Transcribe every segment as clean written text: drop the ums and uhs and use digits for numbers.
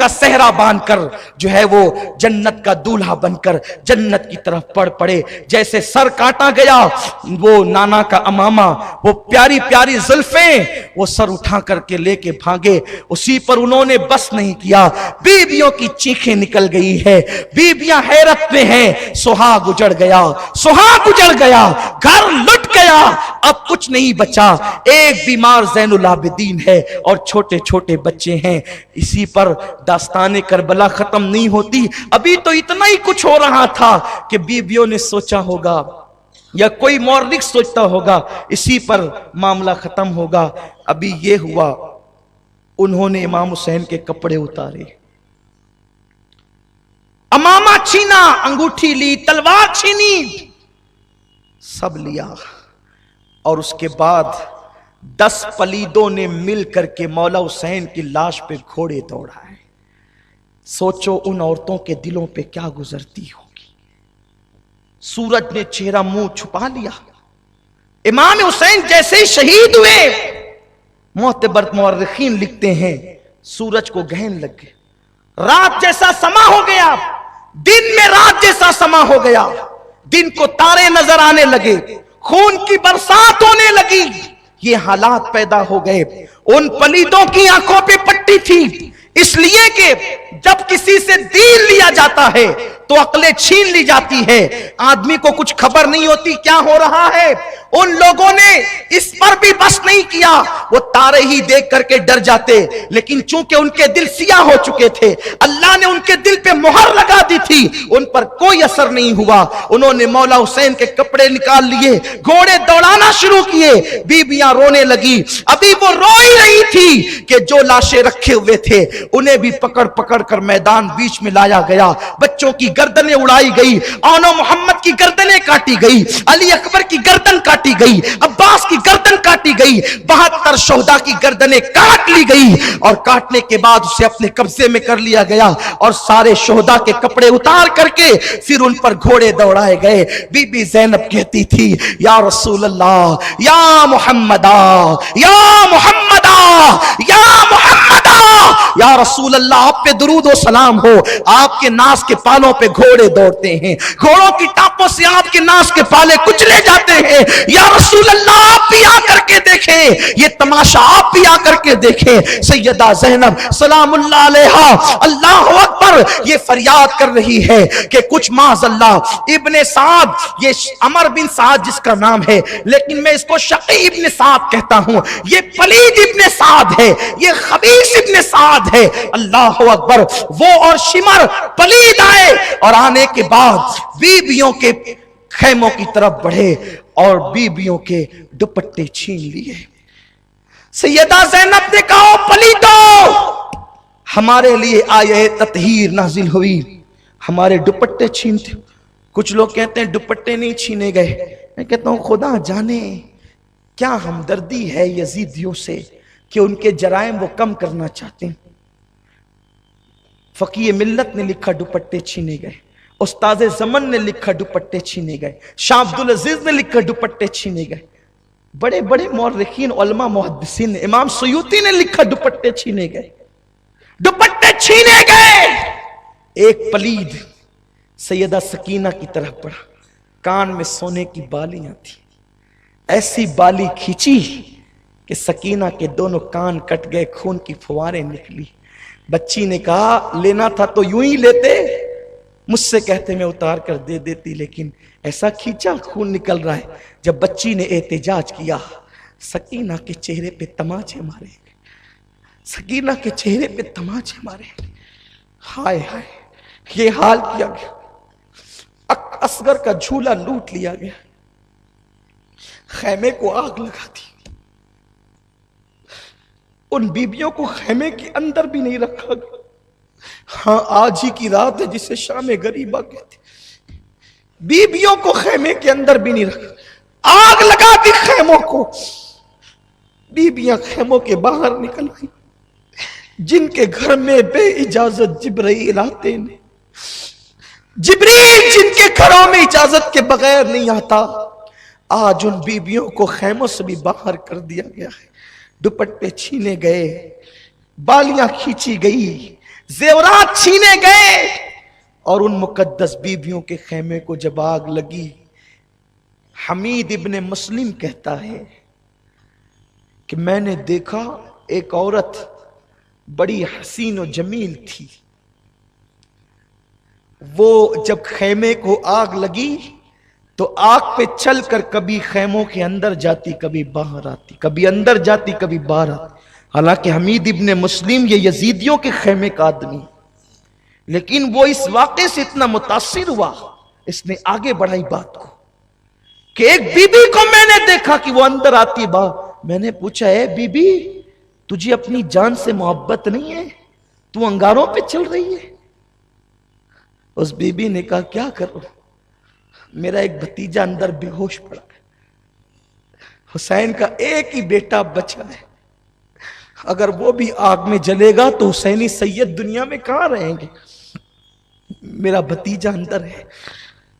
کا सहरा बांध कर जो है वो जन्नत का दूल्हा बनकर जन्नत की तरफ बढ़ पड़े। जैसे सर काटा गया, वो नाना का अमामा, वो प्यारी प्यारी जुल्फें, वो सर उठा करके लेके भागे। उसी पर उन्होंने बस नहीं किया, बीबियों की चीखें निकल गई है, बीबियां हैरत में हैं, सुहाग उजड़ गया, सुहाग उजड़ गया, घर लुट गया, अब कुछ नहीं बचा। एक बीमार ज़ैनुल आबिदीन है और छोटे छोटे बच्चे हैं। इसी पर दास्ताने करबला खत्म नहीं होती। अभी तो इतना ही कुछ हो रहा था कि बीबियों ने सोचा होगा या कोई मौर्रिख सोचता होगा इसी पर मामला खत्म होगा। अभी ये हुआ, उन्होंने इमाम हुसैन के कपड़े उतारे, अमामा छीना, अंगूठी ली, तलवार छीनी, सब लिया। और उसके बाद 10 पलीदों ने मिल करके मौला हुसैन की लाश पे घोड़े दौड़ाए। सोचो उन औरतों के दिलों पे क्या गुजरती होगी। सूरज ने चेहरा मुंह छुपा लिया। इमाम हुसैन जैसे ही शहीद हुए, मोतबर मुअर्रिखीन लिखते हैं सूरज को गहन लग गए, रात जैसा समा हो गया, दिन में रात जैसा समा हो गया, दिन को तारे नजर आने लगे, खून की बरसात होने लगी। ये हालात पैदा हो गए। उन पलीदों की आंखों पे पट्टी थी, इसलिए कि जब किसी से दीन लिया जाता है तो अक्लें छीन ली जाती है, आदमी को कुछ खबर नहीं होती क्या हो रहा है। उन लोगों ने इस पर भी बस नहीं किया, वो तारे ही देख करके डर जाते, लेकिन चूंकि उनके दिल सियाह हो चुके थे, अल्लाह ने उनके दिल पे मोहर लगा दी थी, उन पर कोई असर नहीं हुआ। उन्होंने मौला हुसैन के कपड़े निकाल लिए, घोड़े दौड़ाना शुरू किए, बीबियां रोने लगी। अभी वो रो ही रही थी कि जो लाशें रखे हुए थे उन्हें भी पकड़ पकड़ कर मैदान बीच में लाया गया, बच्चों की गर्दनें उड़ाई गई, आनो मोहम्मद की गर्दनें काटी गई, अली अकबर की गर्दन काटी गई, अब्बास की गर्दन काटी गई, 72 शोहदा की गर्दनें काट ली गई और काटने के बाद उसे अपने कब्जे में कर लिया गया और सारे शोहदा के कपड़े उतार करके फिर उन पर घोड़े दौड़ाए गए। बीबी ज़ैनब कहती थी, या रसूल अल्लाह, या मुहम्मदा, या मुहम्मदा, या मुहम्मदा, या रसूल अल्लाह, आप पे दुरूद और सलाम हो, आपके नास के पालों पे घोड़े दौड़ते हैं, घोड़ों की टापों से आपके नास के पाले कुचले जाते हैं। या रसूल अल्लाह, आप भी आकर के देखें, ये तमाशा आप भी आकर के देखें। सैयदा ज़ैनब सलामुल्लाह अलैहा अल्लाहु अकबर ये फरियाद कर रही है कि कुछ माज़अल्लाह इब्ने साद, ये अमर बिन साद जिसका नाम है, लेकिन मैं इसको शक़ी इब्ने साद कहता हूं, ये पलीद इब्ने साद है, ये खबीस इब्ने साद है। अल्लाहु अकबर। वो और शिमर पलीद आए और आने के बाद बीबियों के खैमों की तरफ बढ़े और बीबियों के दुपट्टे छीन लिए। सैयदा ज़ैनब ने कहा, पलीदो, हमारे लिए आये ततहीर नाजिल हुई, हमारे दुपट्टे छीनते। कुछ लोग कहते हैं दुपट्टे नहीं छीने गए, मैं कहता हूं खुदा जाने क्या हमदर्दी है यजीदियों से कि उनके जराइम वो कम करना चाहते हैं। फकीह मिल्लत ने लिखा दुपट्टे छीने गए, उस्ताद ज़मन ने लिखा दुपट्टे छीने गए, शाह अब्दुल अजीज ने लिखा दुपट्टे छीने गए, बड़े बड़े मुअर्रिखीन उलमा मुहद्दिसीन, इमाम सुयूती ने लिखा दुपट्टे छीने गए, दुपट्टे छीने गए। एक पलीद सैयदा सकीना की तरफ बढ़ा, कान में सोने की बालियां थी, ऐसी बाली खींची कि सकीना के दोनों कान कट गए, खून की फुहारें निकली। बच्ची ने कहा, लेना था तो यूं ही लेते, मुझसे कहते मैं उतार कर दे देती, लेकिन ऐसा खींचा खून निकल रहा है। जब बच्ची ने एहतजाज किया, सकीना के चेहरे पे तमाचे मारे, सकीना के चेहरे पे तमाचे मारे। हाय हाय, ये हाल किया गया, असगर का झूला लूट लिया गया, खैमे को आग लगा दी, उन बीबियों को खैमे के अंदर भी नहीं रखा गया। हाँ, आज ही की रात है जिसे शाम गरीबा कहते, बीबियों को खैमे के अंदर भी नहीं रखा, आग लगा दी खैमों को। बीबियां खैमों के बाहर निकल आई, जिनके घर में बे इजाजत जिब्रील आते ने, जिब्रील जिनके घरों में इजाजत के बगैर नहीं आता, आज उन बीबियों को खैमों से भी बाहर कर दिया गया है। दुपट्टे छीने गए, बालियां खींची गई, जेवरात छीने गए, और उन मुकद्दस बीबियों के खेमे को जब आग लगी, हमीद इब्ने मुस्लिम कहता है कि मैंने देखा एक औरत बड़ी हसीन और जमील थी, वो जब खेमे को आग लगी तो आग पे चलकर कभी खेमों के अंदर जाती, कभी बाहर आती, कभी अंदर जाती, कभी बाहर आती। हालांकि हमीद इब्ने मुस्लिम ये यजीदियों के खेमे का आदमी, लेकिन वो इस वाक़े से इतना मुतासिर हुआ, इसने आगे बढ़ाई बात को कि एक बीबी को मैंने देखा कि वो अंदर आती बाहर। मैंने पूछा, है बीबी तुझे अपनी जान से मोहब्बत नहीं है, तू अंगारों पे चल रही है? उस बीबी ने कहा, क्या करूं, मेरा एक भतीजा अंदर बेहोश पड़ा है, हुसैन का एक ही बेटा बचा है, अगर वो भी आग में जलेगा तो हुसैनी सैयद दुनिया में कहां रहेंगे? मेरा भतीजा अंदर है,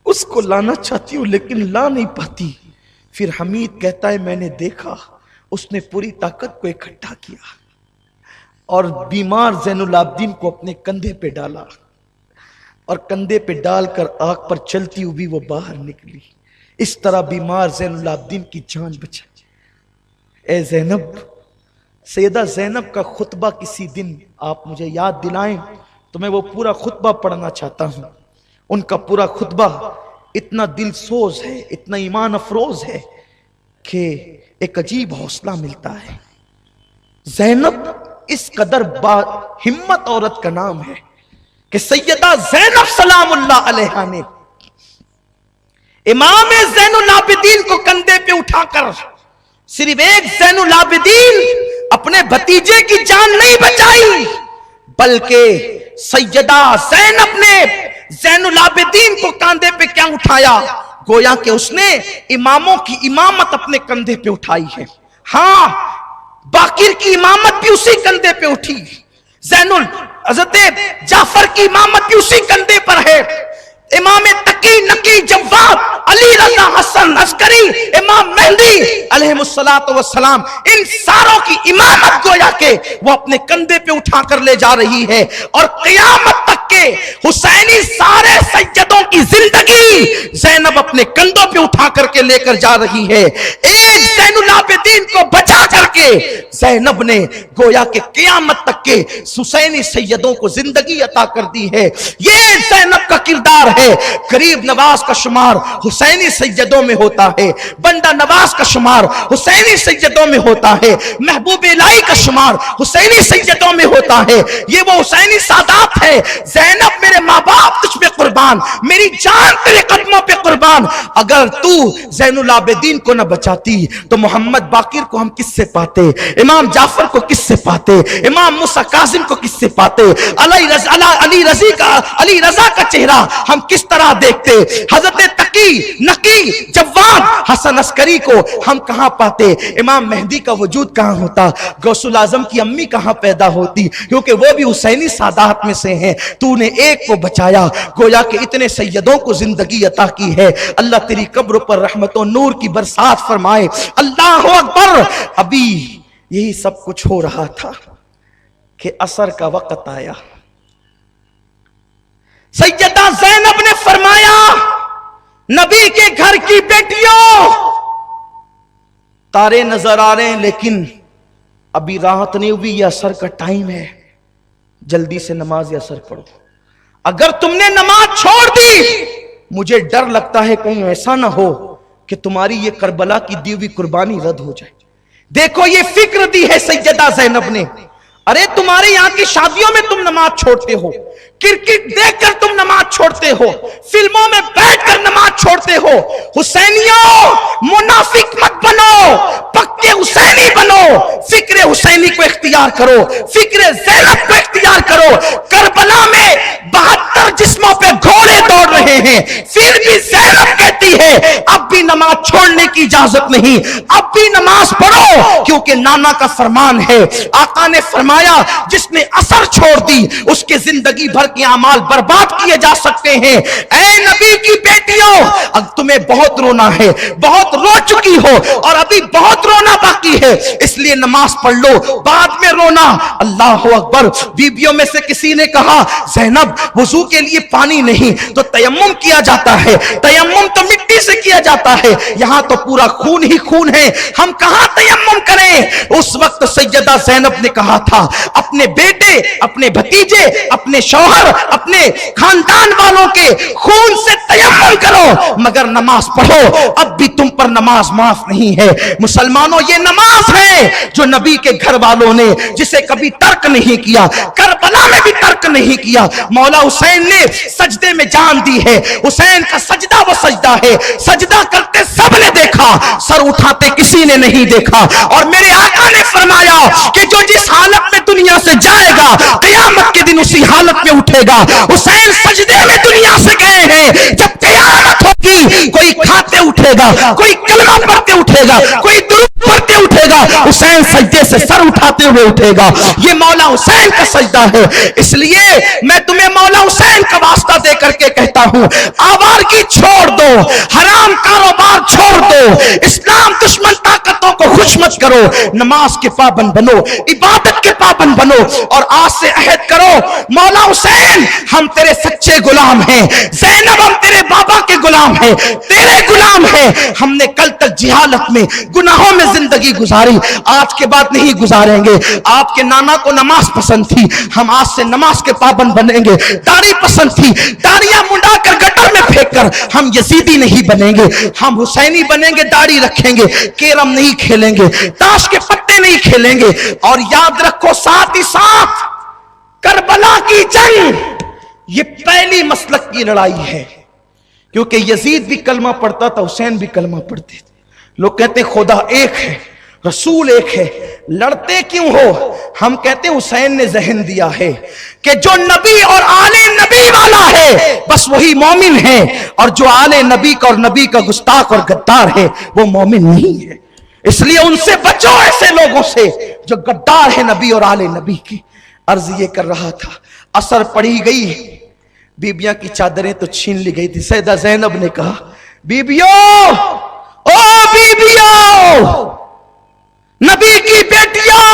उसको लाना चाहती हूं लेकिन ला नहीं पाती। फिर हमीद कहता है, मैंने देखा उसने पूरी ताकत को इकट्ठा किया और बीमार ज़ैनुल आबिदीन को अपने कंधे पे डाला, और कंधे पे डालकर आग पर चलती हुई वो बाहर निकली। इस तरह बीमार ज़ैनुल आबिदीन की जान बचाई। ए ज़ैनब, सैयदा ज़ैनब का खुतबा किसी दिन आप मुझे याद दिलाएं तो मैं वो पूरा खुतबा पढ़ना चाहता हूं। उनका पूरा खुतबा इतना दिलसोज है, इतना ईमान अफरोज है कि एक अजीब हौसला मिलता है। ज़ैनब इस कदर हिम्मत औरत का नाम है कि सैयदा ज़ैनब सलामुल्लाह अलैहा ने इमाम ज़ैनुल आबिदीन को कंधे पे उठाकर सिर्फ एक ज़ैनुल आबिदीन अपने भतीजे की जान नहीं बचाई, बल्कि सैयदा ज़ैनब ने ज़ैनुल आबिदीन को कंधे पे क्या उठाया, गोया कि उसने इमामों की इमामत अपने कंधे पे उठाई है। हां, बाकिर की इमामत भी उसी कंधे पे उठी, ज़ैनुल हज़रत जाफर की इमामत भी उसी कंधे पर है, इमाम तकी नकी जवाद अली रज़ा हसन अस्करी इमाम मेहदी अलैहिस्सलातु वस्सलाम, इन सारों की इमामत गोया के वो अपने कंधे पे उठाकर ले जा रही है, और क़यामत तक के हुसैनी सारे सैयदों की जिंदगी ज़ैनब अपने कंधों पे उठा करके लेकर जा रही है। एक ज़ैनुल आबिदीन को बचा करके ज़ैनब ने गोया के क़यामत तक के हुसैनी सैयदों को जिंदगी अता कर दी है। ये ज़ैनब का किरदार है। गरीब नवाज का शुमार हुसैनी सैयदों में होता है, बंदा नवाज का शुमार हुसैनी सैयदों में होता है, महबूब इलाही का शुमार हुसैनी सैयदों में होता है। ये वो हुसैनी सादात है। ज़ैनब मेरे माँ बाप तुझ पे कुर्बान, मेरी जान तेरे कदमों पे कुर्बान। अगर तू ज़ैनुल आबिदीन को न बचाती तो मोहम्मद बाकिर को हम किससे पाते, इमाम जाफर को किससे पाते, इमाम मूसा कासिम को किससे पाते, अली रज़ा का चेहरा हम किस तरह देखते, हज़रत तकी नकी जवाद हसन अस्करी को हम कहां पाते, इमाम मेहदी का वजूद कहां होता, गौसुल आजम की अम्मी कहां पैदा होती, क्योंकि वो भी हुसैनी सादात में से हैं। तूने एक को बचाया, गोया के इतने सैयदों को जिंदगी अता की है। अल्लाह तेरी कब्र पर रहमत और नूर की बरसात फरमाए। अल्लाह अकबर। अभी यही सब कुछ हो रहा था कि असर का वक्त आया। सैयदा ज़ैनब ने फरमाया, नबी के घर की बेटियों, तारे नजर आ रहे हैं लेकिन अभी राहत नहीं हुई, यह असर का टाइम है, जल्दी से नमाज असर पढ़ो। अगर तुमने नमाज छोड़ दी, मुझे डर लगता है कहीं ऐसा ना हो कि तुम्हारी ये करबला की दी हुई कुर्बानी रद्द हो जाए। देखो ये फिक्र दी है सैयदा ज़ैनब ने। अरे तुम्हारे यहां की शादियों में तुम नमाज छोड़ते हो, क्रिकेट देखकर तुम नमाज छोड़ते हो, फिल्मों में बैठकर नमाज छोड़ते हो। हुसैनियों, मुनाफिक मत बनो, पक्के हुसैनी बनो। फिक्र हुसैनी को इख्तियार करो, फिक्र ज़ैनब को इख्तियार करो। करबला में 72 जिस्मों पे घोड़े दौड़ रहे हैं, फिर भी ज़ैनब कहती है अब भी नमाज छोड़ने की इजाजत नहीं, अब भी नमाज पढ़ो, क्योंकि नाना का फरमान है। आका ने फरमाया जिसने असर छोड़ दी उसकी जिंदगी जिंदगी भर के अमाल बर्बाद किए जा सकते हैं। ऐ नबी की बेटियों, अब तुम्हें बहुत रोना है, बहुत रो चुकी हो और अभी बहुत रोना बाकी है, इसलिए नमाज पढ़ लो, बाद में रोना। अल्लाह अकबर। बीबियों में से किसी ने कहा, ज़ैनब वुजू के लिए पानी नहीं तो तयम्मुम किया जाता है, तयम्मुम तो मिट्टी से किया जाता है, यहां तो पूरा खून ही खून है, हम कहां तयम्मुम करें। उस वक्त सैयदा ज़ैनब ने कहा था, अपने बेटे, अपने भतीजे, अपने शौहर, अपने खानदान वालों के खून से तयम्मुम करो, मगर नमाज पढ़ो, अब भी तुम पर नमाज माफ नहीं है। मुसलमानों, ये नमाज है जो नबी के घर वालों ने, जिसे कभी तर्क नहीं किया, करबला में भी तर्क नहीं किया। मौला हुसैन ने सजदे में जान दी है, हुसैन का सजदा वो सजदा है, सजदा करते सब ने देखा, सर उठाते किसी ने नहीं देखा। और मेरे आका ने फरमाया कि जो जिस हालत में दुनिया से जाएगा, क़यामत के दिन उसी हालत में उठेगा। हुसैन सजदे में दुनिया से गए हैं, जब क़यामत होगी कोई खाते उठेगा, कोई कलमा पढ़ते उठेगा, कोई दुरूद पढ़ते उठेगा, हुसैन सजदे से सर उठाते हुए उठेगा। ये मौला हुसैन का सजदा है। इसलिए मैं तुम्हें मौला हुसैन का वास्ता दे करके कहता हूं, आवारगी छोड़ दो, हराम कारोबार छोड़ दो, इस्लाम दुश्मन ताकतों को खुश मत करो, नमाज के पाबंद बनो, इबादत के पाबंद बनो और आज से अहद करो, मौला हुसैन हम तेरे सच्चे गुलाम हैं, ज़ैनब हम तेरे बाबा के गुलाम हैं, तेरे गुलाम हैं। हमने कल तक जिहालत में, गुनाहों में जिंदगी गुजारी, आज के बाद नहीं गुजारेंगे। आपके नाना को नमाज पसंद थी, हम आज से नमाज के पाबंद बनेंगे। दाढ़ी पसंद थी, दाढ़ियां मुंडाकर गटर में फेंककर हम यजीदी नहीं बनेंगे, हम हुसैनी बनेंगे, दाढ़ी रखेंगे, केरम नहीं खेलेंगे, ताश के पत्ते नहीं खेलेंगे। और याद रखो, साथ ही साथ करबला की जंग ये पहली मसलक की लड़ाई है, क्योंकि यजीद भी कलमा पढ़ता था, हुसैन भी कलमा पढ़ते थे। लोग कहते खुदा एक है, रसूल एक है, लड़ते क्यों हो? हम कहते हुसैन ने जहन दिया है कि जो नबी और आले नबी वाला है बस वही मोमिन है, और जो आले नबी का और नबी का गुस्ताख और गद्दार है वो मोमिन नहीं है। इसलिए उनसे बचो, ऐसे लोगों से जो गद्दार है नबी और आले नबी की। अर्ज ये कर रहा था, असर पड़ी गई, बीबियां की चादरें तो छीन ली गई थी। सैयदा ज़ैनब ने कहा, बीबियों, ओ बीबियों, नबी की बेटियों,